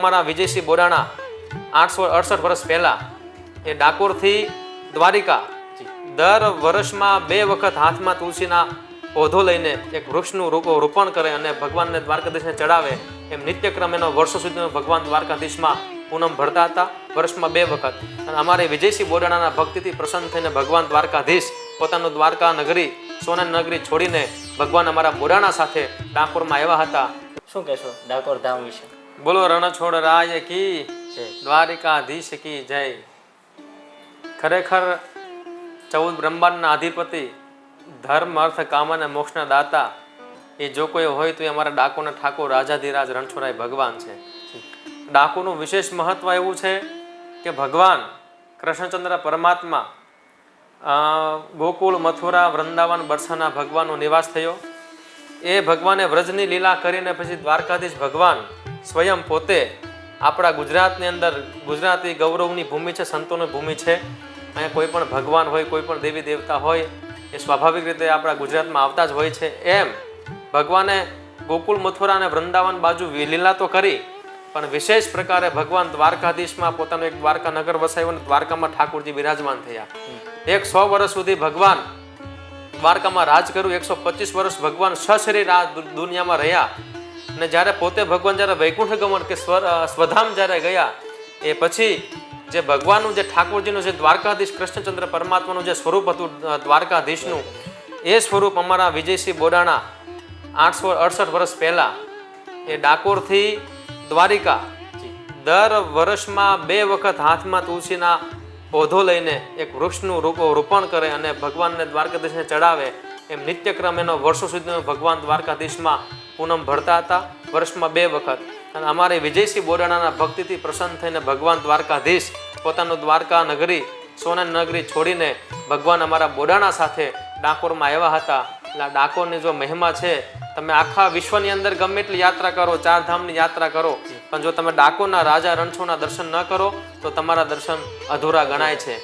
અમારા વિજયસિંહ બોડાણા 868 વર્ષ પહેલા એ ડાકોરથી દ્વારિકા દર વર્ષમાં 2 વખત હાથમાં તુલસીના પૌધો લઈને એક વૃક્ષનું રોપણ કરે અને ભગવાનને દ્વારકાધીશને ચડાવે એમ નિત્યક્રમ એનો વર્ષો સુધીનો ભગવાન દ્વારકાધીશમાં પૂનમ ભરતા હતા, વર્ષમાં 2 વખત. અને અમારે વિજયસિંહ બોડાણાના ભક્તિથી પ્રસન્ન થઈને ભગવાન દ્વારકાધીશ પોતાનું દ્વારકા નગરી સોનાની નગરી છોડીને ભગવાન અમારા બોડાણા સાથે ડાકોરમાં આવ્યા હતા. શું કહેશો ડાકોર ધામ વિશે? બોલો રણછોડ રાય કી જય, દ્વારિકાધીશ કી જય. ખરેખર 14 બ્રહ્માંડના અધિપતિ, ધર્મ અર્થ કામ અને મોક્ષના દાતા એ જો કોઈ હોય તો એ અમારા ડાકોરના ઠાકોર રાજાધિરાજ રણછોડરાય ભગવાન છે. ડાકોરનું વિશેષ મહત્વ એવું છે કે ભગવાન કૃષ્ણચંદ્ર પરમાત્મા ગોકુળ, મથુરા, વૃંદાવન, બરસાના ભગવાનનો નિવાસ થયો. એ ભગવાને વ્રજની લીલા કરીને પછી દ્વારકાધીશ ભગવાન સ્વયં પોતે આપણા ગુજરાતની અંદર, ગુજરાતી ગૌરવની ભૂમિ છે, સંતોની ભૂમિ છે. અહીંયા કોઈ પણ ભગવાન હોય, કોઈ પણ દેવી દેવતા હોય એ સ્વાભાવિક રીતે આપણા ગુજરાતમાં આવતા જ હોય છે. એમ ભગવાને ગોકુળ, મથુરા અને વૃંદાવન બાજુ લીલા તો કરી, પણ વિશેષ પ્રકારે ભગવાન દ્વારકાધીશમાં પોતાનું એક દ્વારકા નગર વસાવ્યું અને દ્વારકામાં ઠાકોરજી બિરાજમાન થયા. 100 વર્ષ સુધી ભગવાન દ્વારકામાં રાજ કર્યું. 125 વર્ષ ભગવાન સશરીર આ દુનિયામાં રહ્યા. અને જ્યારે પોતે ભગવાન જ્યારે વૈકુંઠ ગમન કે સ્વધામ જ્યારે ગયા એ પછી જે ભગવાનનું જે ઠાકોરજીનું જે દ્વારકાધીશ કૃષ્ણચંદ્ર પરમાત્માનું જે સ્વરૂપ હતું દ્વારકાધીશનું, એ સ્વરૂપ અમારા વિજયસિંહ બોડાણા 868 વર્ષ પહેલા એ ડાકોરથી દ્વારિકા દર વર્ષમાં 2 વખત હાથમાં તુલસીના પૌધો લઈને એક વૃક્ષનું રોપણ કરે અને ભગવાનને દ્વારકાધીશને ચડાવે એમ નિત્યક્રમ એનો વર્ષો સુધીનો ભગવાન દ્વારકાધીશમાં પૂનમ ભરતા હતા, વર્ષમાં 2 વખત. અને અમારે વિજયસિંહ બોડાણાના ભક્તિથી પ્રસન્ન થઈને ભગવાન દ્વારકાધીશ પોતાનું દ્વારકા નગરી સોનાની નગરી છોડીને ભગવાન અમારા બોડાણા સાથે ડાકોરમાં આવ્યા હતા. એટલે આ ડાકોરની જો મહિમા છે, તમે આખા વિશ્વની અંદર ગમે એટલી યાત્રા કરો, 4 ધામની યાત્રા કરો, પણ જો તમે ડાકોરના રાજા રણછોડના દર્શન ન કરો તો તમારા દર્શન અધૂરા ગણાય છે.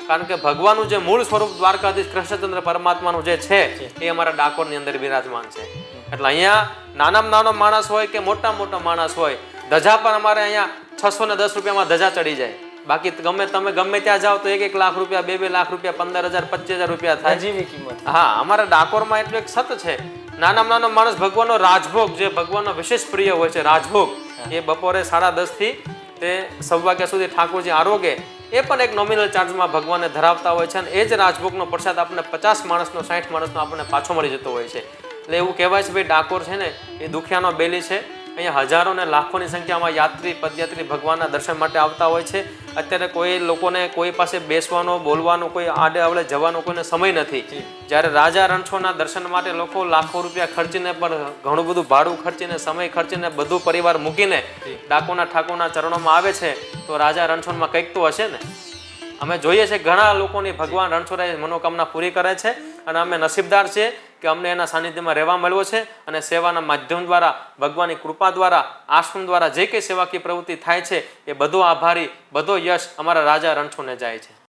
કારણ કે ભગવાનનું જે મૂળ સ્વરૂપ દ્વારકાધીશ કૃષ્ણચંદ્ર પરમાત્માનું જે છે એ અમારા ડાકોરની અંદર બિરાજમાન છે. એટલે અહીંયા નાનામાં નાનો માણસ હોય કે મોટા માણસ હોય, ધજા પણ અમારે અહીંયા 610 રૂપિયામાં ધજા ચડી જાય. બાકી તમે ગમે ત્યાં જાઓ તો 1 લાખ રૂપિયા, 2 લાખ રૂપિયા, 15,000, 25,000 રૂપિયા થાય. કિંમત. હા, અમારા ડાકોરમાં એટલું એક સત છે. નાનામાં નાનો માણસ ભગવાનનો રાજભોગ, જે ભગવાનનો વિશેષ પ્રિય હોય છે રાજભોગ, એ બપોરે 10:30 થી તે 1:15 વાગ્યા સુધી ઠાકોરજી આરોગે એ પણ એક નોમિનલ ચાર્જમાં ભગવાનને ધરાવતા હોય છે. અને એ જ રાજભોગનો પ્રસાદ આપણને 50 માણસનો, 60 માણસનો આપણને પાછો મળી જતો હોય છે. એટલે એવું કહેવાય છે ભાઈ ડાકોર છે ને એ દુખિયાનો બેલી છે. અહીંયા હજારો ને લાખોની સંખ્યામાં યાત્રી, પદયાત્રી ભગવાનના દર્શન માટે આવતા હોય છે. અત્યારે કોઈ લોકોને કોઈ પાસે બેસવાનો, બોલવાનો, કોઈ આડે અવળે જવાનો કોઈને સમય નથી. જ્યારે રાજા રણછોડના દર્શન માટે લોકો લાખો રૂપિયા ખર્ચીને પણ ઘણું બધું ભાડું ખર્ચીને, સમય ખર્ચીને, બધું પરિવાર મૂકીને ડાકોરના ઠાકોરના ચરણોમાં આવે છે, તો રાજા રણછોડમાં કંઈક તો હશે ને. અમે જોઈએ છીએ ઘણા લોકોની ભગવાન રણછોડરાય મનોકામના પૂરી કરે છે અને અમે નસીબદાર છીએ કે અમને એના સાનિધ્યમાં રહેવા મળ્યો છે. અને સેવાના માધ્યમ દ્વારા, ભગવાનની કૃપા દ્વારા, આશ્રમ દ્વારા જે કંઈ સેવાકીય પ્રવૃત્તિ થાય છે એ બધો આભારી, બધો યશ અમારા રાજા રણછોડને જાય છે.